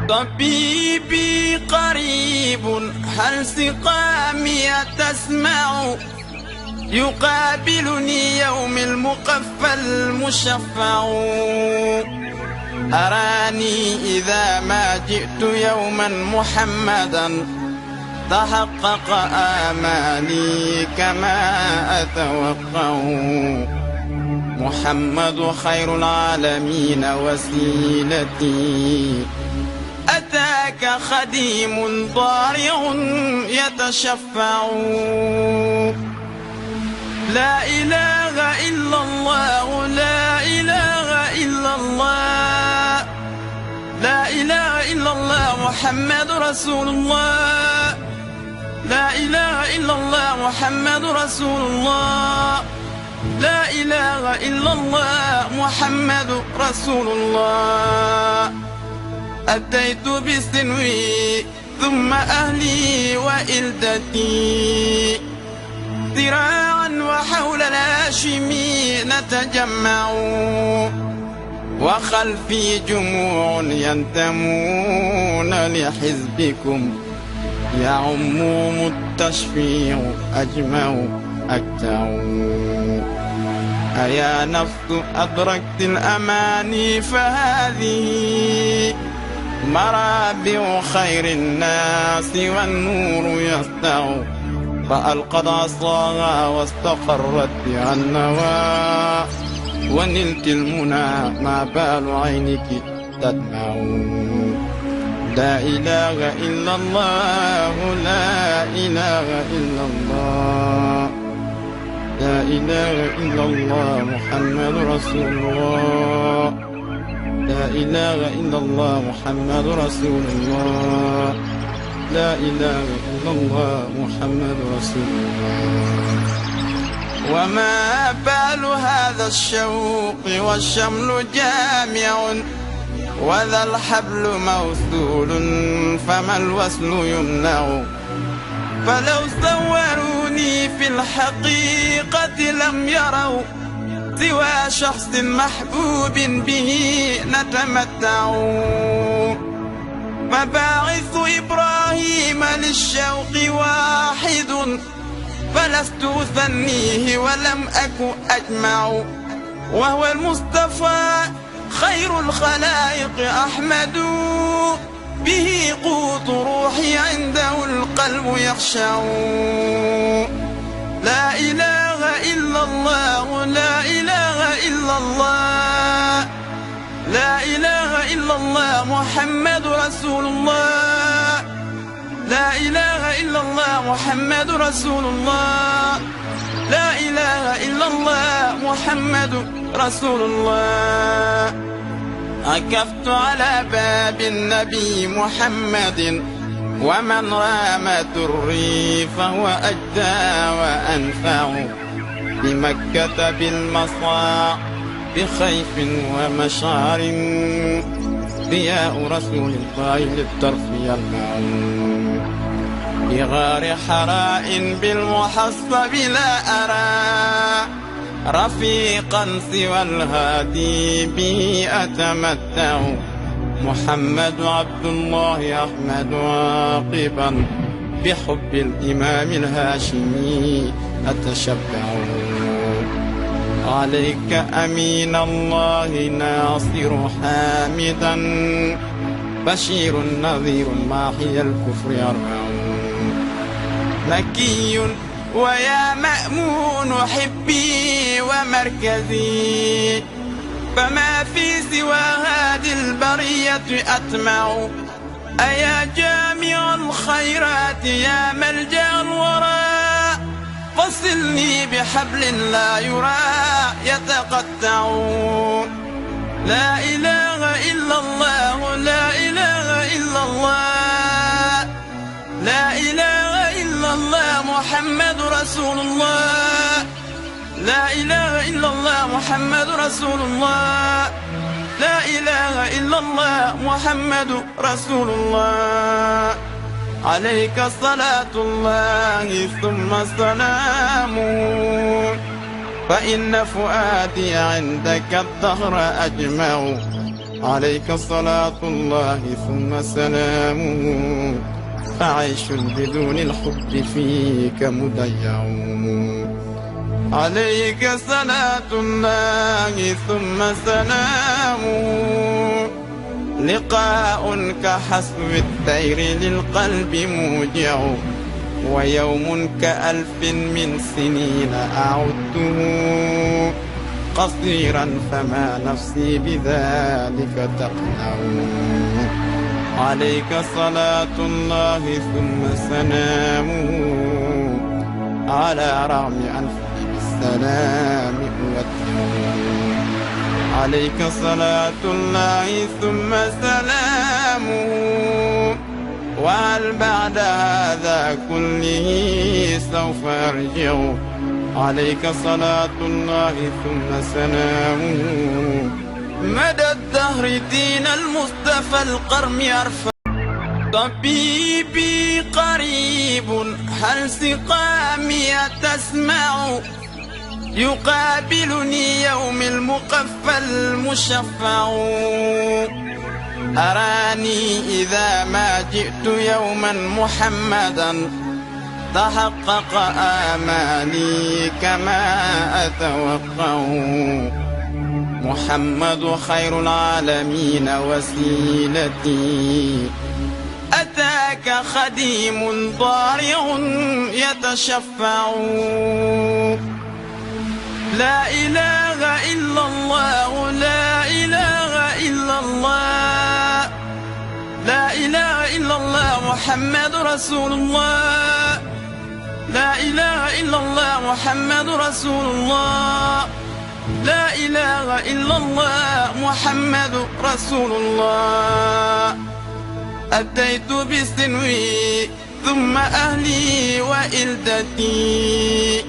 طبيبي قريب هل سقامي تسمع يقابلني يوم المقفى المشفع أراني إذا ما جئت يوما محمدا تحقق آمالي كما أتوقع محمد خير العالمين وسيلتي أتاك خديم ضارع يتشفع لا إله إلا الله لا إله إلا الله لا إله إلا الله محمد رسول الله لا إله إلا الله محمد رسول الله لا إله إلا الله محمد رسول الله أتيت بسنوي ثم أهلي وإلدتي ذراعا وحول الهاشمي نتجمع وخلفي جموع ينتمون لحزبكم يعمهم التشفيع أجمع أكتع أيا نفس أدركت الأماني فهذه مرابع خير الناس والنور يسطع فألقت عصاها واستقرت بها النوى ونلت المنى ما بال عينك تدمع لا إله إلا الله لا إله إلا الله لا إله إلا الله محمد رسول الله لا إله إلا الله محمد رسول الله لا إله إلا الله محمد رسول الله وما بال هذا الشوق والشمل جامع وذا الحبل موصول فما الوصل يمنع فلو صوروني في الحقيقة لم يروا سوى شخص محبوب به نتمتع مباعث إبراهيم للشوق واحد فلست أثنيه ولم أك أجمع وهو المصطفى خير الخلائق أحمد به قوت روحي عنده القلب يخشع لا إله إلا الله لا إله إلا الله لا إله إلا الله محمد رسول الله لا إله إلا الله محمد رسول الله لا إله إلا الله محمد رسول الله عكفت على باب النبي محمد ومن رام دري فهو أجدى وأنفع بمكة بالمصاع بخيف ومشعر ضياء رسول الله للطرف يلمع بغار حراء بالمحصب لا أرى رفيقا سوى الهادي به أتمتع محمد عبد الله أحمد عاقبا بحب الإمام الهاشمي أتشبع عليك أمين الله ناصر حامدا بشير نذير ماحي الكفر يرفع مكي ويا مأمون حبي ومركزي فما في سوى هذه البرية أطمع أيا جامع الخيرات يا ملجأ الورى فصلني بحبل لا يرى يتقطع لا إله إلا الله لا إله إلا الله لا إله إلا الله محمد رسول الله لا إله إلا الله محمد رسول الله لا إله إلا الله محمد رسول الله عليك صلاة الله ثم سلامه فإن فؤادي عندك الدهر أجمع عليك صلاة الله ثم سلامه، فعيش بدون الحب فيك مضيع. عليك صلاة الله ثم سلامه، لقاء كحسب الطير للقلب موجع، ويوم كألف من سنين أعدته قصيرا فما نفسي بذلك تقنع. عليك صلاة الله ثم سلامه، على رغم أنفي بالسلام أودع. عليك صلاة الله ثم سلامه، وهل بعد هذا كله سوف أرجع. عليك صلاة الله ثم سلامه، مدى الدهر دين المصطفى القرم يرفع. طبيبي قريب هل سقامي تسمع، يقابلني يوم المقفى المشفع. أراني إذا ما جئت يوما محمدا، تحقق آمالي كما أتوقع. محمد خير العالمين وسيلتي، أتاك خديم ضارع يتشفع. لا إله إلا الله، لا إله إلا الله، لا إله إلا الله محمد رسول الله. لا إله إلا الله محمد رسول الله. لا إله إلا الله محمد رسول الله. أتيت بسنوي ثم أهلي وإلدتي،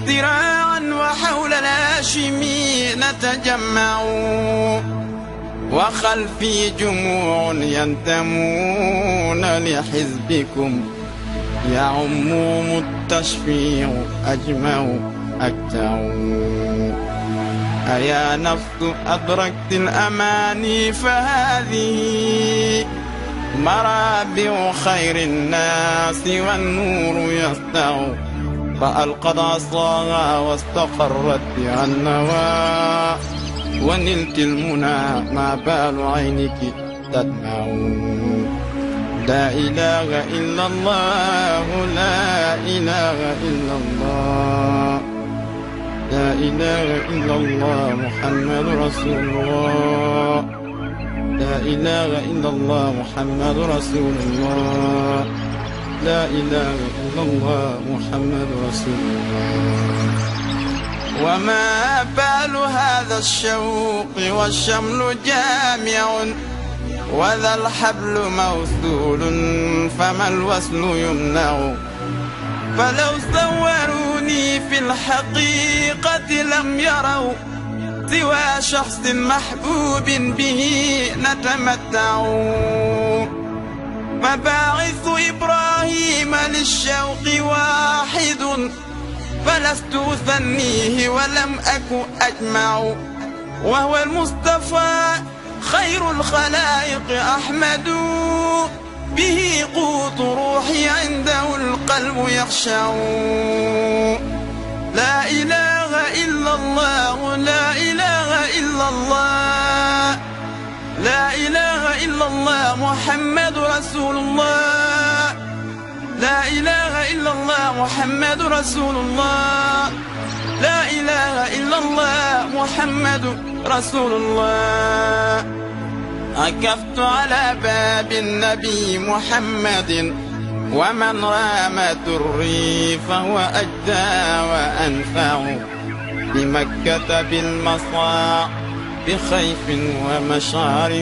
ذراعا وحول الهاشمي نتجمع، وخلفي جموع ينتمون لحزبكم، يعمهم التشفيع أجمع أكتع. أيا نفس أدركت الأماني، فهذه مرابع خير الناس والنور يسطع. فألقت عصاها واستقرت بها النوى، ونلت المنى ما بال عينك تدمع. لا إله إلا الله، لا إله إلا الله، لا إله إلا الله محمد رسول الله. لا إله إلا الله محمد رسول الله. لا إله إلا الله محمد رسول الله. وما بال هذا الشوق والشمل جامع، وذا الحبل موصول فما الوصل يمنع. فلو صوروني في الحقيقة لم يروا سوى شخص محبوب به نتمتع. مباعث إبراهيم للشوق واحد، فلست أثنيه ولم أك أجمع. وهو المصطفى خير الخلائق أحمد، به قوت روحي عنده القلب يخشع. لا إله إلا الله، لا إله إلا الله، لا إله إلا الله محمد رسول الله. لا إله إلا الله محمد رسول الله. لا إله إلا الله محمد رسول الله. عكفت على باب النبي محمد، ومن رام دري فهو أجدى وأنفع. بمكة بالمصاع بخيف ومشعر،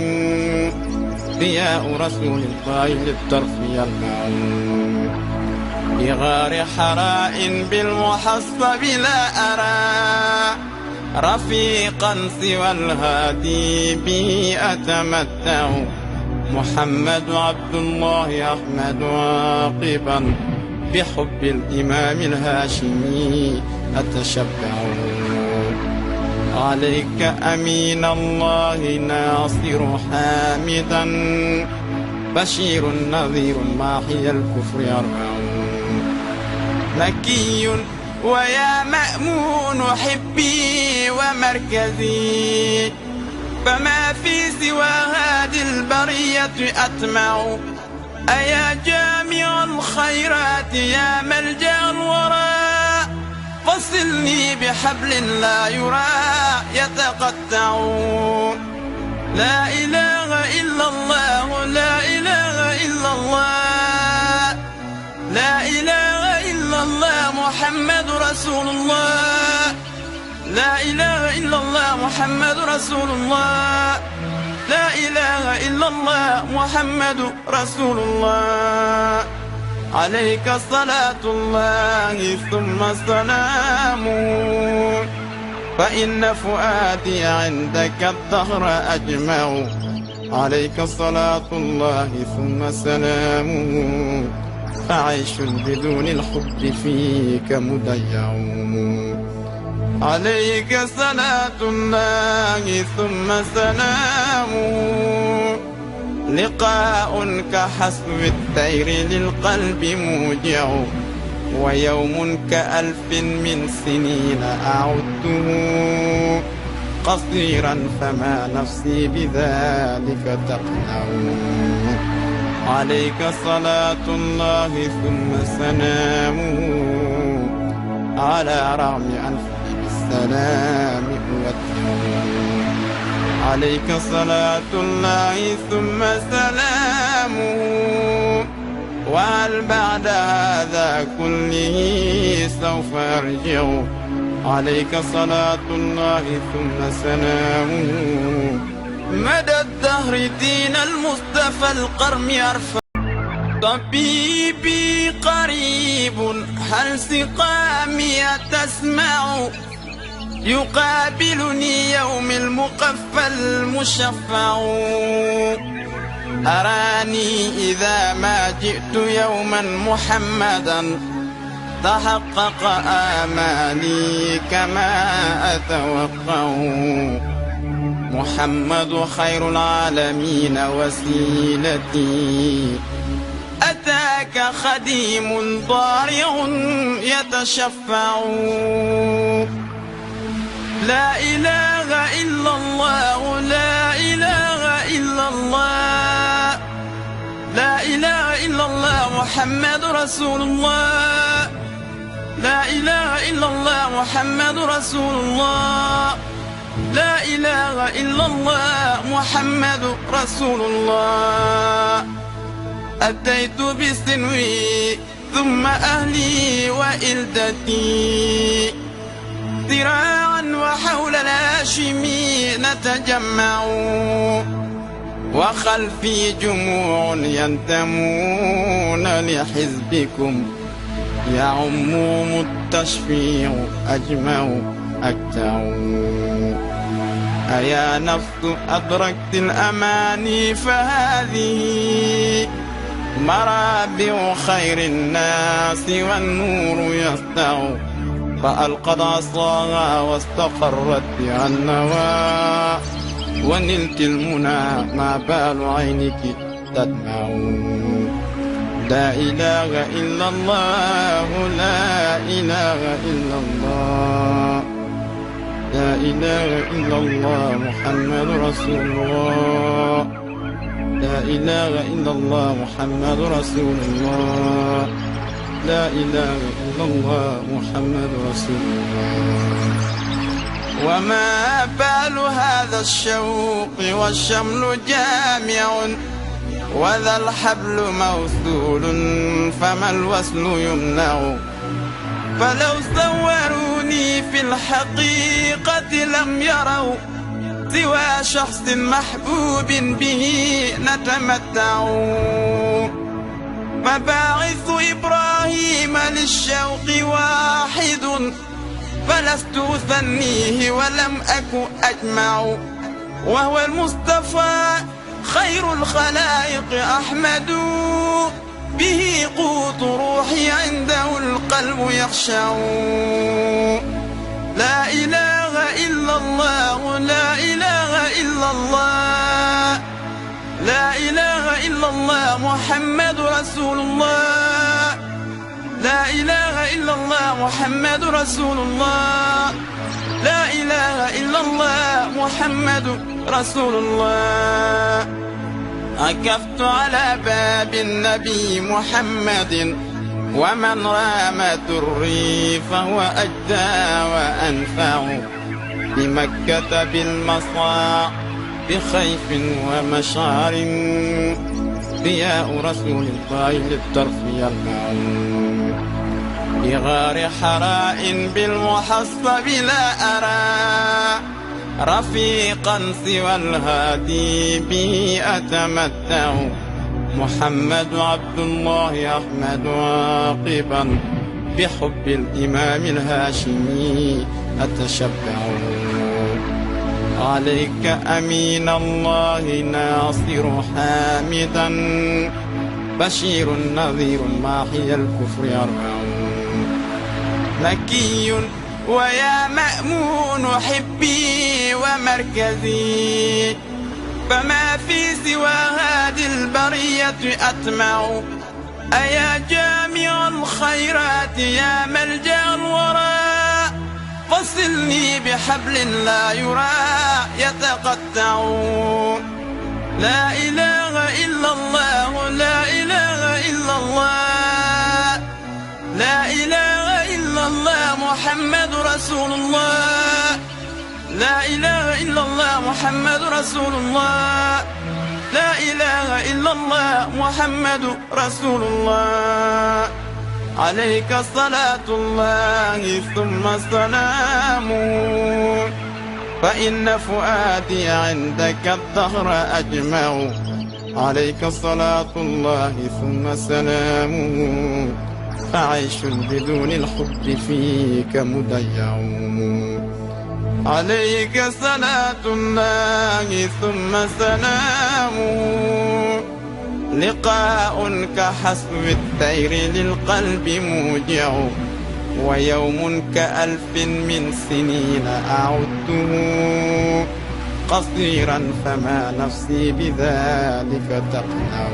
ضياء رسول الله للطرف يلمع. بغار حراء بالمحصب لا أرى رفيقا سوى الهادي به أتمتع. محمد عبد الله أحمد عاقبا، بحب الإمام الهاشمي أتشبع. عليك أمين الله ناصر حامدا بشير نذير ماحي الكفر يرفعون مكي ويا مأمون حبي ومركزي فما في سوى هذه البرية أطمع أيا جامع الخيرات يا ملجأ الورى فصلني بحبل لا يرى يتقطع لا إله إلا الله لا إله إلا الله لا إله إلا الله محمد رسول الله لا إله إلا الله محمد رسول الله لا إله إلا الله محمد رسول الله عليك صلاة الله ثم سلامه فإن فؤادي عندك الدهر أجمع عليك صلاة الله ثم سلامه فعيش بدون الحب فيك مضيع عليك صلاة الله ثم سلامه لقاء كحسب الطير للقلب موجع ويوم كألف من سنين أعده قصيرا فما نفسي بذلك تقنع عليك صلاة الله ثم سلامه على رغم أنفي بالسلام والتوبة عليك صلاة الله ثم سلامه وهل بعد هذا كله سوف أرجع عليك صلاة الله ثم سلامه مدى الدهر دين المصطفى القرم يرفع طبيبي قريب هل سقامي تسمع يقابلني يوم المقفى المشفع أراني إذا ما جئت يوما محمدا تحقق آمالي كما أتوقع محمد خير العالمين وسيلتي أتاك خديم ضارع يتشفع لا إله إلا الله لا إله إلا الله لا إله إلا الله محمد رسول الله لا إله إلا الله محمد رسول الله لا إله إلا الله محمد رسول الله أتيت بسنوي ثم أهلي وإلدتي ذراعا وحول الهاشمي نتجمع وخلفي جموع ينتمون لحزبكم يعمهم التشفيع أجمع أكتع أيا نفس أدركت الأماني فهذه مرابع خير الناس والنور يسطع فألقت عصاها واستقرت بها النوى ونلت المنى ما بال عينك تدمع لا إله إلا الله لا إله إلا الله لا إله إلا الله محمد رسول الله لا إله إلا الله محمد رسول الله لا إله إلا الله محمد رسول الله وما بال هذا الشوق والشمل جامع وذا الحبل موصول فما الوصل يمنع فلو صوروني في الحقيقة لم يروا سوى شخص محبوب به نتمتع مباعث إبراهيم للشوق واحد فلست أثنيه ولم أك أجمع وهو المصطفى خير الخلائق أحمد به قوت روحي عنده القلب يخشع لا إله إلا الله لا إله إلا الله لا إله إلا الله محمد رسول الله لا إله إلا الله محمد رسول الله لا إله إلا الله محمد رسول الله عكفت على باب النبي محمد ومن رام دري فهو أجدى وأنفع بمكة بالمصاع بخيف ومشعر ضياء رسول الله للطرف يلمع بغار حراء بالمحصب لا أرى رفيقا سوى الهادي به أتمتع محمد عبد الله أحمد عاقبا بحب الإمام الهاشمي أتشبع عليك أمين الله ناصر حامدا بشير نذير ماحي الكفر يرفع مكي ويا مأمون حبي ومركزي فما في سوى هذه البرية أطمع أيا جامع الخيرات يا ملجأ الورى فصلني بحبل لا يرى يتقطع لا إله إلا الله لا إله إلا الله لا إله إلا الله محمد رسول الله لا إله إلا الله محمد رسول الله لا إله إلا الله محمد رسول الله عليك صلاة الله ثم سلامه فإن فؤادي عندك الدهر أجمع عليك صلاة الله ثم سلامه فعيش بدون الحب فيك مضيع عليك صلاة الله ثم سلامه لقاء كحسب الطير للقلب موجع ويوم كألف من سنين أعده قصيرا فما نفسي بذلك تقنع